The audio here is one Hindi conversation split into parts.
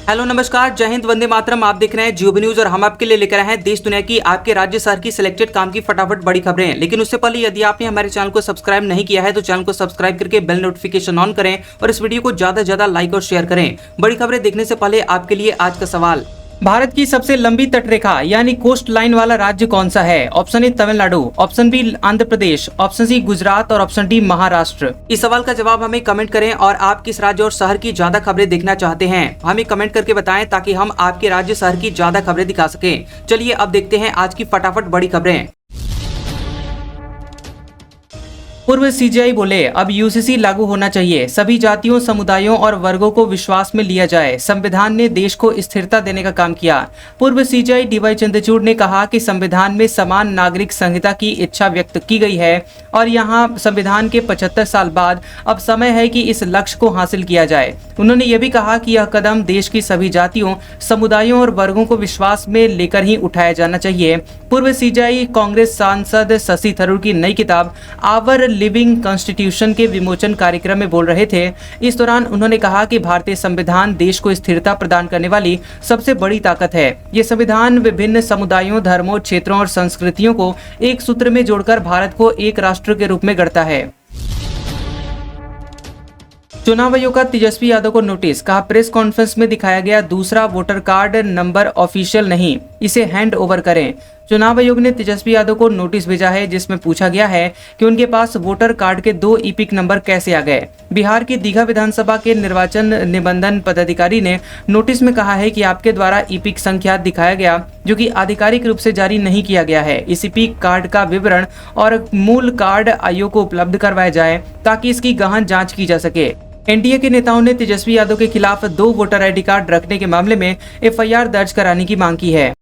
हेलो नमस्कार, जय हिंद, वंदे मातरम। आप देख रहे हैं जियो न्यूज और हम आपके लिए लेकर आए हैं देश दुनिया की, आपके राज्य शहर की सिलेक्टेड काम की फटाफट बड़ी खबरें। लेकिन उससे पहले यदि आपने हमारे चैनल को सब्सक्राइब नहीं किया है तो चैनल को सब्सक्राइब करके बेल नोटिफिकेशन ऑन करें और इस वीडियो को ज्यादा से ज्यादा लाइक और शेयर करें। बड़ी खबरें देखने से पहले आपके लिए आज का सवाल, भारत की सबसे लंबी तटरेखा यानी कोस्ट लाइन वाला राज्य कौन सा है? Option A Tamil Nadu, option B Andhra Pradesh, option C Gujarat और ऑप्शन डी महाराष्ट्र। इस सवाल का जवाब हमें कमेंट करें और आप किस राज्य और शहर की ज्यादा खबरें देखना चाहते हैं हमें कमेंट करके बताएं ताकि हम आपके राज्य शहर की ज्यादा खबरें दिखा सकें। चलिए अब देखते हैं आज की फटाफट बड़ी खबरें। पूर्व सीजेआई बोले, अब यूसीसी लागू होना चाहिए, सभी जातियों, समुदायों और वर्गों को विश्वास में लिया जाए, संविधान ने देश को स्थिरता देने का काम किया। पूर्व सीजेआई डीवाई चंद्रचूड़ ने कहा कि संविधान में समान नागरिक संहिता की इच्छा व्यक्त की गई है और यहां संविधान के 75 साल बाद अब समय है कि इस लक्ष्य को हासिल किया जाए। उन्होंने यह भी कहा कि यह कदम देश की सभी जातियों, समुदायों और वर्गों को विश्वास में लेकर ही उठाया जाना चाहिए। पूर्व सीजेआई कांग्रेस सांसद शशि थरूर की नई किताब आवर लिविंग कॉन्स्टिट्यूशन के विमोचन कार्यक्रम में बोल रहे थे। इस दौरान उन्होंने कहा कि भारतीय संविधान देश को स्थिरता प्रदान करने वाली सबसे बड़ी ताकत है। ये संविधान विभिन्न समुदायों, धर्मों, क्षेत्रों और संस्कृतियों को एक सूत्र में जोड़कर भारत को एक राष्ट्र के रूप में गढ़ता है। चुनाव आयोग का तेजस्वी यादव को नोटिस, कहा प्रेस कॉन्फ्रेंस में दिखाया गया दूसरा वोटर कार्ड नंबर ऑफिशियल नहीं, इसे हैंड ओवर करें। चुनाव आयोग ने तेजस्वी यादव को नोटिस भेजा है जिसमें पूछा गया है कि उनके पास वोटर कार्ड के 2 ईपिक नंबर कैसे आ गए। बिहार की दीघा विधानसभा के निर्वाचन निबंधन पदाधिकारी ने नोटिस में कहा है कि आपके द्वारा ईपिक संख्या दिखाया गया जो कि आधिकारिक रूप से जारी नहीं किया गया है। इस ईपिक कार्ड का विवरण और मूल कार्ड आयोग को उपलब्ध करवाया जाए ताकि इसकी गहन जाँच की जा सके। एनडीए के नेताओं ने तेजस्वी यादव के खिलाफ 2 वोटर आईडी कार्ड रखने के मामले में एफआईआर दर्ज कराने की मांग की है।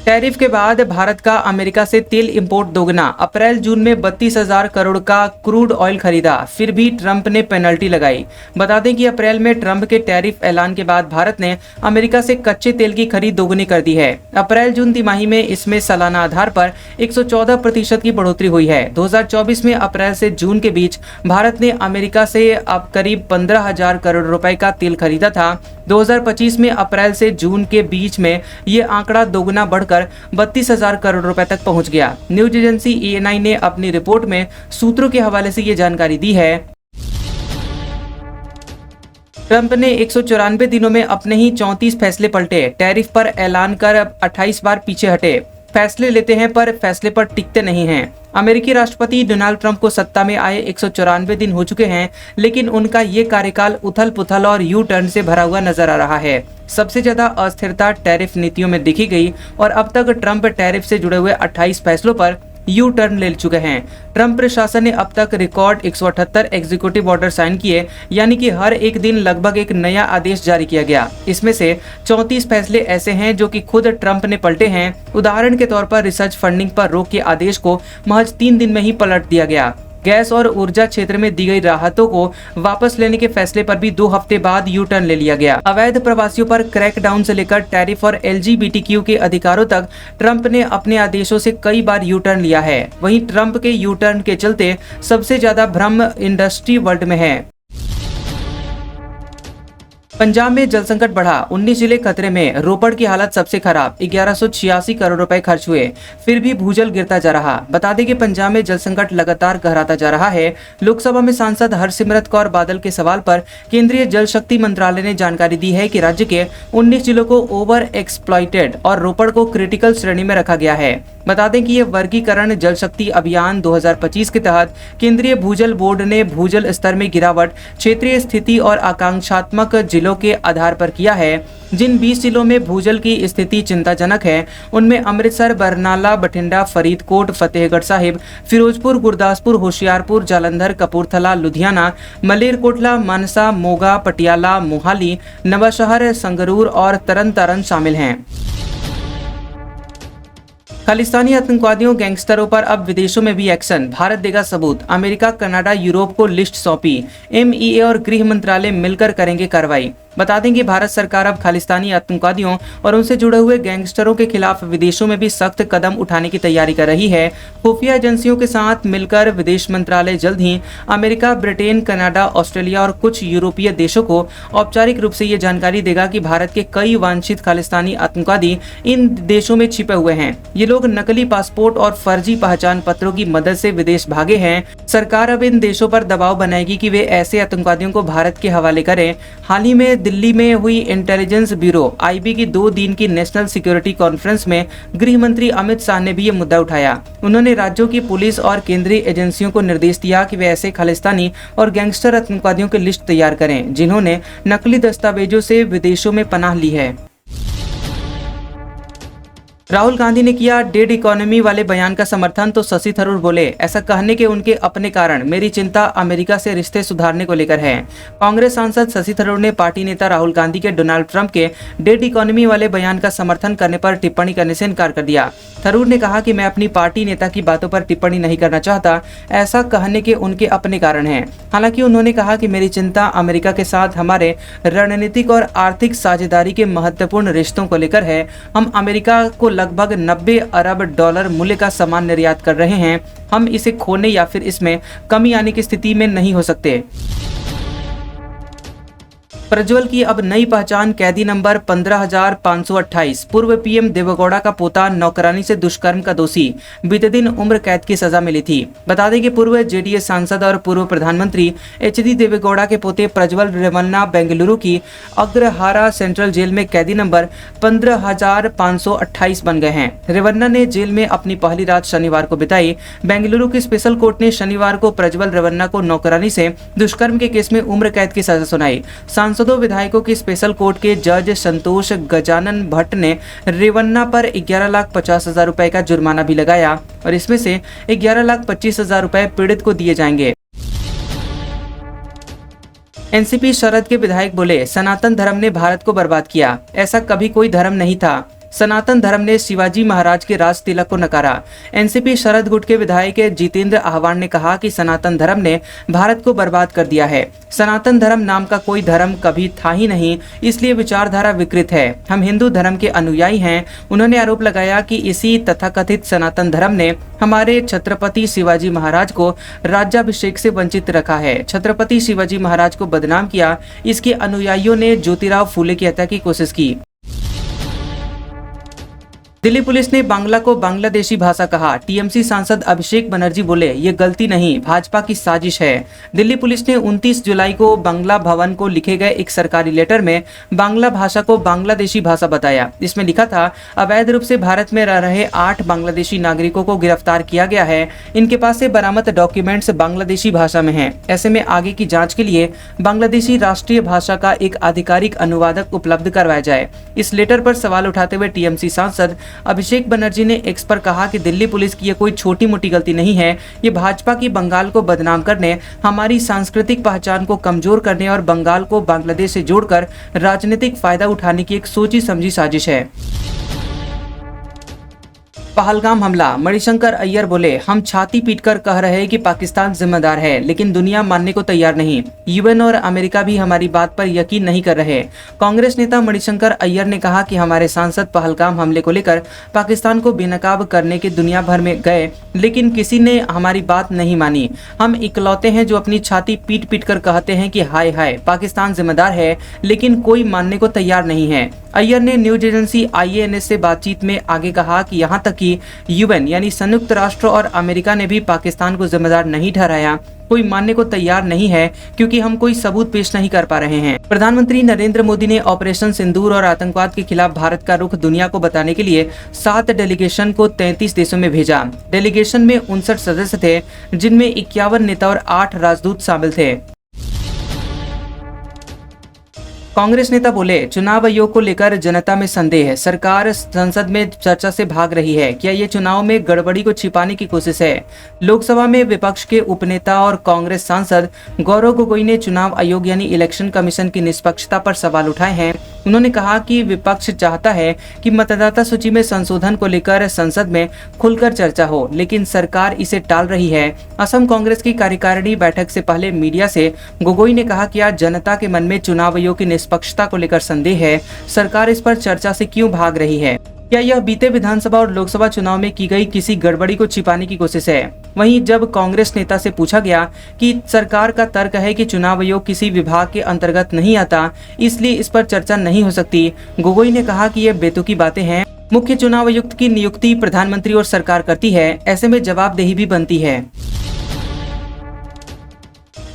टैरिफ के बाद भारत का अमेरिका से तेल इंपोर्ट दोगुना, अप्रैल जून में 32,000 करोड़ का क्रूड ऑयल खरीदा, फिर भी ट्रंप ने पेनल्टी लगाई। बता दें कि अप्रैल में ट्रंप के टैरिफ ऐलान के बाद भारत ने अमेरिका से कच्चे तेल की खरीद दोगुनी कर दी है। अप्रैल जून तिमाही में इसमें सालाना आधार पर 114% की बढ़ोतरी हुई है। 2024 में अप्रैल से जून के बीच भारत ने अमेरिका से अब करीब 15,000 करोड़ रुपए का तेल खरीदा था। 2025 में अप्रैल से जून के बीच में ये आंकड़ा दोगुना बढ़कर 32,000 करोड़ रुपए तक पहुंच गया। न्यूज एजेंसी ENI ने अपनी रिपोर्ट में सूत्रों के हवाले से ये जानकारी दी है। ट्रंप ने 194 दिनों में अपने ही 34 फैसले पलटे, टैरिफ पर ऐलान कर 28 बार पीछे हटे। फैसले लेते हैं पर फैसले पर टिकते नहीं हैं। अमेरिकी राष्ट्रपति डोनाल्ड ट्रंप को सत्ता में आए 194 दिन हो चुके हैं, लेकिन उनका ये कार्यकाल उथल पुथल और यू टर्न से भरा हुआ नजर आ रहा है। सबसे ज्यादा अस्थिरता टैरिफ नीतियों में दिखी गई और अब तक ट्रंप टैरिफ से जुड़े हुए 28 फैसलों पर यू टर्न ले चुके हैं। ट्रंप प्रशासन ने अब तक रिकॉर्ड 178 एग्जीक्यूटिव ऑर्डर साइन किए, यानी कि हर एक दिन लगभग एक नया आदेश जारी किया गया। इसमें से 34 फैसले ऐसे हैं जो कि खुद ट्रंप ने पलटे हैं। उदाहरण के तौर पर रिसर्च फंडिंग पर रोक के आदेश को महज 3 दिन में ही पलट दिया गया। गैस और ऊर्जा क्षेत्र में दी गई राहतों को वापस लेने के फैसले पर भी 2 हफ्ते बाद यू टर्न ले लिया गया। अवैध प्रवासियों पर क्रैकडाउन से लेकर टैरिफ और LGBTQ के अधिकारों तक ट्रंप ने अपने आदेशों से कई बार यू टर्न लिया है। वहीं ट्रंप के यू टर्न के चलते सबसे ज्यादा भ्रम इंडस्ट्री वर्ल्ड में है। पंजाब में जल संकट बढ़ा, 19 जिले खतरे में, रोपड़ की हालत सबसे खराब, 1186 करोड़ रुपए खर्च हुए, फिर भी भूजल गिरता जा रहा। बता दें कि पंजाब में जल संकट लगातार गहराता जा रहा है। लोकसभा में सांसद हरसिमरत कौर बादल के सवाल पर केंद्रीय जल शक्ति मंत्रालय ने जानकारी दी है कि राज्य के 19 जिलों को ओवर एक्सप्लॉइटेड और रोपड़ को क्रिटिकल श्रेणी में रखा गया है। बता दें कि ये वर्गीकरण जल शक्ति अभियान 2025 के तहत केंद्रीय भूजल बोर्ड ने भूजल स्तर में गिरावट, क्षेत्रीय स्थिति और आकांक्षात्मक जिलों के आधार पर किया है। जिन 20 जिलों में भूजल की स्थिति चिंताजनक है उनमें अमृतसर, बरनाला, बठिंडा, फरीदकोट, फतेहगढ़ साहिब, फिरोजपुर, गुरदासपुर, होशियारपुर, जालंधर, कपूरथला, लुधियाना, मलेरकोटला, मानसा, मोगा, पटियाला, मोहाली, नवाशहर, संगरूर और तरन तारण शामिल हैं। खालिस्तानी आतंकवादियों, गैंगस्टरों पर अब विदेशों में भी एक्शन, भारत देगा सबूत, अमेरिका, कनाडा, यूरोप को लिस्ट सौंपी, MEA और गृह मंत्रालय मिलकर करेंगे कार्रवाई। बता दें कि भारत सरकार अब खालिस्तानी आतंकवादियों और उनसे जुड़े हुए गैंगस्टरों के खिलाफ विदेशों में भी सख्त कदम उठाने की तैयारी कर रही है। खुफिया एजेंसियों के साथ मिलकर विदेश मंत्रालय जल्द ही अमेरिका, ब्रिटेन, कनाडा, ऑस्ट्रेलिया और कुछ यूरोपीय देशों को औपचारिक रूप से ये जानकारी देगा कि भारत के कई वांछित खालिस्तानी आतंकवादी इन देशों में छिपे हुए हैं। ये लोग नकली पासपोर्ट और फर्जी पहचान पत्रों की मदद से विदेश भागे हैं। सरकार अब इन देशों पर दबाव बनाएगी कि वे ऐसे आतंकवादियों को भारत के हवाले करें। हाल ही में दिल्ली में हुई इंटेलिजेंस ब्यूरो (IB) की 2 दिन की नेशनल सिक्योरिटी कॉन्फ्रेंस में गृह मंत्री अमित शाह ने भी ये मुद्दा उठाया। उन्होंने राज्यों की पुलिस और केंद्रीय एजेंसियों को निर्देश दिया कि वे ऐसे खालिस्तानी और गैंगस्टर आतंकवादियों की लिस्ट तैयार करें जिन्होंने नकली दस्तावेजों से विदेशों में पनाह ली है। राहुल गांधी ने किया डेड इकोनॉमी वाले बयान का समर्थन तो शशि थरूर बोले, ऐसा कहने के उनके अपने कारण, मेरी चिंता अमेरिका से रिश्ते सुधारने को लेकर है। कांग्रेस सांसद शशि थरूर ने पार्टी नेता राहुल गांधी के डोनाल्ड ट्रंप के डेड इकोनॉमी वाले बयान का समर्थन करने पर टिप्पणी करने से इनकार कर दिया। थरूर ने कहा कि मैं अपनी पार्टी नेता की बातों पर टिप्पणी नहीं करना चाहता, ऐसा कहने के उनके अपने कारण हैं। हालांकि उन्होंने कहा कि मेरी चिंता अमेरिका के साथ हमारे रणनीतिक और आर्थिक साझेदारी के महत्वपूर्ण रिश्तों को लेकर है। हम अमेरिका को लगभग 90 अरब डॉलर मूल्य का सामान निर्यात कर रहे हैं। हम इसे खोने या फिर इसमें कमी आने की स्थिति में नहीं हो सकते। प्रज्वल की अब नई पहचान, कैदी नंबर 15,528। पूर्व पीएम देवेगौड़ा का पोता नौकरानी से दुष्कर्म का दोषी, बीते दिन उम्र कैद की सजा मिली थी। बता दें कि पूर्व जेडीएस सांसद और पूर्व प्रधानमंत्री HD देवेगौड़ा के पोते प्रज्वल रेवन्ना बेंगलुरु की अग्रहारा सेंट्रल जेल में कैदी नंबर 15,528 बन गए हैं। रेवन्ना ने जेल में अपनी पहली रात शनिवार को बिताई। बेंगलुरु की स्पेशल कोर्ट ने शनिवार को प्रज्वल रेवन्ना को नौकरानी से दुष्कर्म के केस में उम्र कैद की सजा सुनाई। सांसदों, विधायकों की स्पेशल कोर्ट के जज संतोष गजानन भट्ट ने रेवन्ना पर 11,50,000 रुपए का जुर्माना भी लगाया और इसमें से 11,25,000 रुपए पीड़ित को दिए जाएंगे। एनसीपी शरद के विधायक बोले, सनातन धर्म ने भारत को बर्बाद किया, ऐसा कभी कोई धर्म नहीं था। सनातन धर्म ने शिवाजी महाराज के राज तिलक को नकारा। एनसीपी शरद गुट के विधायक जितेंद्र आह्वान ने कहा कि सनातन धर्म ने भारत को बर्बाद कर दिया है। सनातन धर्म नाम का कोई धर्म कभी था ही नहीं, इसलिए विचारधारा विकृत है। हम हिंदू धर्म के अनुयायी हैं। उन्होंने आरोप लगाया कि इसी तथाकथित सनातन धर्म ने हमारे छत्रपति शिवाजी महाराज को राज्याभिषेक से वंचित रखा है। छत्रपति शिवाजी महाराज को बदनाम किया। इसके अनुयायियों ने ज्योतिराव फूले की हत्या की कोशिश की। दिल्ली पुलिस ने बांग्ला को बांग्लादेशी भाषा कहा। टीएमसी सांसद अभिषेक बनर्जी बोले, ये गलती नहीं, भाजपा की साजिश है। दिल्ली पुलिस ने 29 जुलाई को बांग्ला भवन को लिखे गए एक सरकारी लेटर में बांग्ला भाषा को बांग्लादेशी भाषा बताया। इसमें लिखा था, अवैध रूप से भारत में रह रहे 8 बांग्लादेशी नागरिकों को गिरफ्तार किया गया है। इनके पास से बरामद डॉक्यूमेंट्स बांग्लादेशी भाषा में हैं। ऐसे में आगे की जाँच के लिए बांग्लादेशी राष्ट्रीय भाषा का एक आधिकारिक अनुवादक उपलब्ध करवाया जाए। इस लेटर पर सवाल उठाते हुए टीएमसी सांसद अभिषेक बनर्जी ने एक्स पर कहा कि दिल्ली पुलिस की ये कोई छोटी मोटी गलती नहीं है। ये भाजपा की बंगाल को बदनाम करने, हमारी सांस्कृतिक पहचान को कमजोर करने और बंगाल को बांग्लादेश से जोड़कर राजनीतिक फायदा उठाने की एक सोची समझी साजिश है। पहलगाम हमला, मणिशंकर अय्यर बोले, हम छाती पीटकर कह रहे हैं कि पाकिस्तान जिम्मेदार है, लेकिन दुनिया मानने को तैयार नहीं। यूएन और अमेरिका भी हमारी बात पर यकीन नहीं कर रहे। कांग्रेस नेता मणिशंकर अय्यर ने कहा कि हमारे सांसद पहलगाम हमले को लेकर पाकिस्तान को बेनकाब करने के दुनिया भर में गए, लेकिन किसी ने हमारी बात नहीं मानी। हम इकलौते हैं जो अपनी छाती पीट पीट कर कहते हैं कि हाय हाय पाकिस्तान जिम्मेदार है, लेकिन कोई मानने को तैयार नहीं है। अय्यर ने न्यूज एजेंसी IANS से बातचीत में आगे कहा कि यहाँ तक कि यूएन यानी संयुक्त राष्ट्र और अमेरिका ने भी पाकिस्तान को जिम्मेदार नहीं ठहराया। कोई मानने को तैयार नहीं है क्योंकि हम कोई सबूत पेश नहीं कर पा रहे हैं। प्रधानमंत्री नरेंद्र मोदी ने ऑपरेशन सिंदूर और आतंकवाद के खिलाफ भारत का रुख दुनिया को बताने के लिए 7 डेलीगेशन को 33 देशों में भेजा। डेलीगेशन में 59 सदस्य थे, जिनमें 51 नेता और 8 राजदूत शामिल थे। कांग्रेस नेता बोले, चुनाव आयोग को लेकर जनता में संदेह है। सरकार संसद में चर्चा से भाग रही है। क्या ये चुनाव में गड़बड़ी को छिपाने की कोशिश है? लोकसभा में विपक्ष के उपनेता और कांग्रेस सांसद गौरव गोगोई ने चुनाव आयोग यानी इलेक्शन कमीशन की निष्पक्षता पर सवाल उठाए हैं। उन्होंने कहा कि विपक्ष चाहता है कि मतदाता सूची में संशोधन को लेकर संसद में खुलकर चर्चा हो, लेकिन सरकार इसे टाल रही है। असम कांग्रेस की कार्यकारिणी बैठक से पहले मीडिया से गोगोई ने कहा कि आज जनता के मन में चुनाव आयोग की निष्पक्षता को लेकर संदेह है। सरकार इस पर चर्चा से क्यों भाग रही है? क्या यह बीते विधानसभा और लोकसभा चुनाव में की गई किसी गड़बड़ी को छिपाने की कोशिश है? वहीं जब कांग्रेस नेता से पूछा गया कि सरकार का तर्क है कि चुनाव आयोग किसी विभाग के अंतर्गत नहीं आता, इसलिए इस पर चर्चा नहीं हो सकती, गोगोई ने कहा कि यह बेतुकी बातें हैं। मुख्य चुनाव आयुक्त की नियुक्ति प्रधानमंत्री और सरकार करती है, ऐसे में जवाबदेही भी बनती है।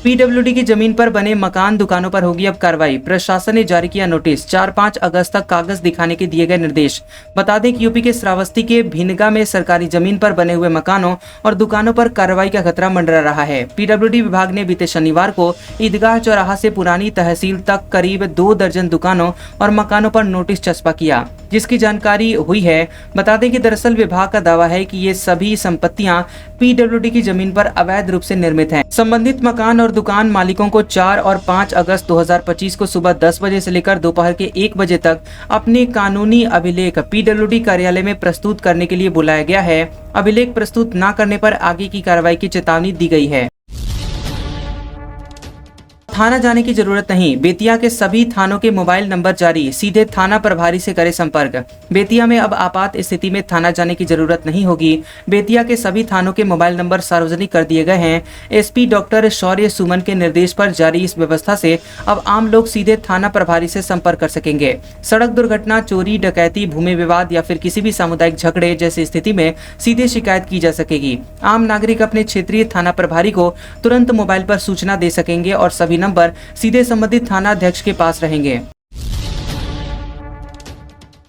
पीडब्ल्यूडी की जमीन पर बने मकान दुकानों पर होगी अब कार्रवाई। प्रशासन ने जारी किया नोटिस। 4-5 अगस्त तक कागज दिखाने के दिए गए निर्देश। बता दें कि यूपी के श्रावस्ती के भिनगा में सरकारी जमीन पर बने हुए मकानों और दुकानों पर कार्रवाई का खतरा मंडरा रहा है। पीडब्ल्यूडी विभाग ने बीते शनिवार को ईदगाह चौराहा से पुरानी तहसील तक करीब 2 दर्जन दुकानों और मकानों पर नोटिस चस्पा किया, जिसकी जानकारी हुई है। बता दें कि दरअसल विभाग का दावा है कि ये सभी संपत्तियां पीडब्ल्यूडी की जमीन पर अवैध रूप से निर्मित हैं। संबंधित मकान और दुकान मालिकों को 4 और 5 अगस्त 2025 को सुबह 10 बजे से लेकर दोपहर के 1 बजे तक अपने कानूनी अभिलेख पीडब्ल्यूडी कार्यालय में प्रस्तुत करने के लिए बुलाया गया है। अभिलेख प्रस्तुत न करने पर आगे की कार्रवाई की चेतावनी दी गई है। थाना जाने की जरूरत नहीं, बेतिया के सभी थानों के मोबाइल नंबर जारी, सीधे थाना प्रभारी से करें संपर्क। बेतिया में अब आपात स्थिति में थाना जाने की जरूरत नहीं होगी। बेतिया के सभी थानों के मोबाइल नंबर सार्वजनिक कर दिए गए हैं। एसपी डॉक्टर शौर्य सुमन के निर्देश पर जारी इस व्यवस्था से अब आम लोग सीधे थाना प्रभारी से संपर्क कर सकेंगे। सड़क दुर्घटना, चोरी, डकैती, भूमि विवाद या फिर किसी भी सामुदायिक झगड़े जैसी स्थिति में सीधे शिकायत की जा सकेगी। आम नागरिक अपने क्षेत्रीय थाना प्रभारी को तुरंत मोबाइल पर सूचना दे सकेंगे और सभी नंबर सीधे संबंधित थाना अध्यक्ष के पास रहेंगे।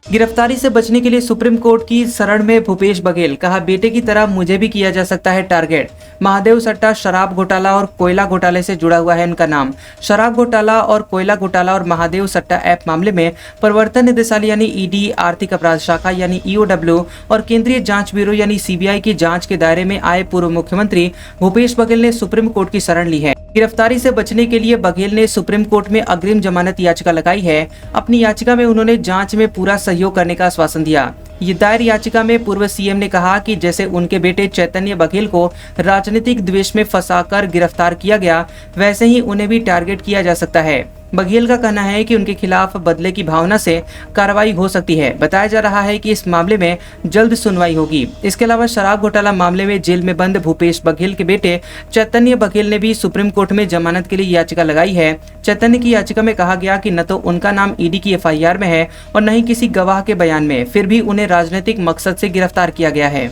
गिरफ्तारी से बचने के लिए सुप्रीम कोर्ट की शरण में भूपेश बघेल, कहा बेटे की तरह मुझे भी किया जा सकता है टारगेट। महादेव सट्टा, शराब घोटाला और कोयला घोटाले से जुड़ा हुआ है इनका नाम। शराब घोटाला और कोयला घोटाला और महादेव सट्टा ऐप मामले में प्रवर्तन निदेशालय यानी ईडी, आर्थिक अपराध शाखा यानी ईओडब्ल्यू और केंद्रीय जांच ब्यूरो यानी सीबीआई की जांच के दायरे में आए पूर्व मुख्यमंत्री भूपेश बघेल ने सुप्रीम कोर्ट की शरण ली है। गिरफ्तारी से बचने के लिए बघेल ने सुप्रीम कोर्ट में अग्रिम जमानत याचिका लगाई है। अपनी याचिका में उन्होंने जांच में पूरा सहयोग करने का आश्वासन दिया। ये दायर याचिका में पूर्व सीएम ने कहा कि जैसे उनके बेटे चैतन्य बघेल को राजनीतिक द्वेष में फंसाकर गिरफ्तार किया गया, वैसे ही उन्हें भी टारगेट किया जा सकता है। बघेल का कहना है कि उनके खिलाफ बदले की भावना से कार्रवाई हो सकती है। बताया जा रहा है कि इस मामले में जल्द सुनवाई होगी। इसके अलावा शराब घोटाला मामले में जेल में बंद भूपेश बघेल के बेटे चैतन्य बघेल ने भी सुप्रीम कोर्ट में जमानत के लिए याचिका लगाई है। चैतन्य की याचिका में कहा गया कि न तो उनका नाम ईडी की एफआईआर में है और न ही किसी गवाह के बयान में, फिर भी उन्हें राजनीतिक मकसद से गिरफ्तार किया गया है।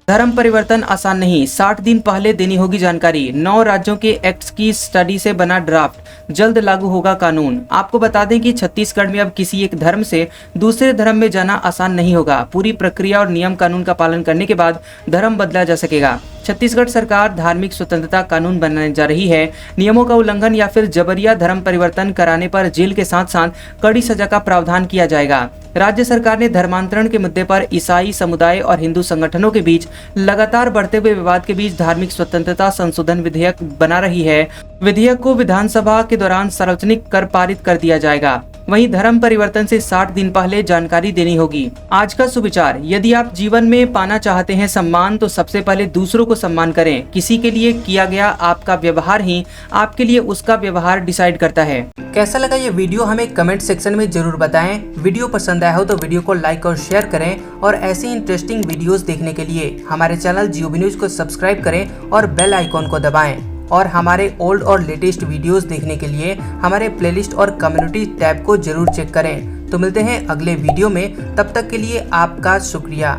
धर्म परिवर्तन आसान नहीं, 60 दिन पहले देनी होगी जानकारी। 9 राज्यों के एक्ट्स की स्टडी से बना ड्राफ्ट, जल्द लागू होगा कानून। आपको बता दें कि छत्तीसगढ़ में अब किसी एक धर्म से दूसरे धर्म में जाना आसान नहीं होगा। पूरी प्रक्रिया और नियम कानून का पालन करने के बाद धर्म बदला जा सकेगा। छत्तीसगढ़ सरकार धार्मिक स्वतंत्रता कानून बनाने जा रही है। नियमों का उल्लंघन या फिर जबरिया धर्म परिवर्तन कराने पर जेल के साथ साथ कड़ी सजा का प्रावधान किया जाएगा। राज्य सरकार ने धर्मांतरण के मुद्दे पर ईसाई समुदाय और हिंदू संगठनों के बीच लगातार बढ़ते हुए विवाद के बीच धार्मिक स्वतंत्रता संशोधन विधेयक बना रही है। विधेयक को विधानसभा के दौरान सार्वजनिक कर पारित कर दिया जाएगा। वहीं धर्म परिवर्तन से 60 दिन पहले जानकारी देनी होगी। आज का सुविचार, यदि आप जीवन में पाना चाहते हैं सम्मान, तो सबसे पहले दूसरों को सम्मान करें। किसी के लिए किया गया आपका व्यवहार ही आपके लिए उसका व्यवहार डिसाइड करता है। कैसा लगा ये वीडियो हमें कमेंट सेक्शन में जरूर बताएं। वीडियो पसंद आया हो तो वीडियो को लाइक और शेयर करें और ऐसी इंटरेस्टिंग वीडियोस देखने के लिए हमारे चैनल GOB न्यूज को सब्सक्राइब करें और बेल आइकॉन को दबाएं। और हमारे ओल्ड और लेटेस्ट वीडियोस देखने के लिए हमारे प्लेलिस्ट और कम्युनिटी टैब को जरूर चेक करें। तो मिलते हैं अगले वीडियो में, तब तक के लिए आपका शुक्रिया।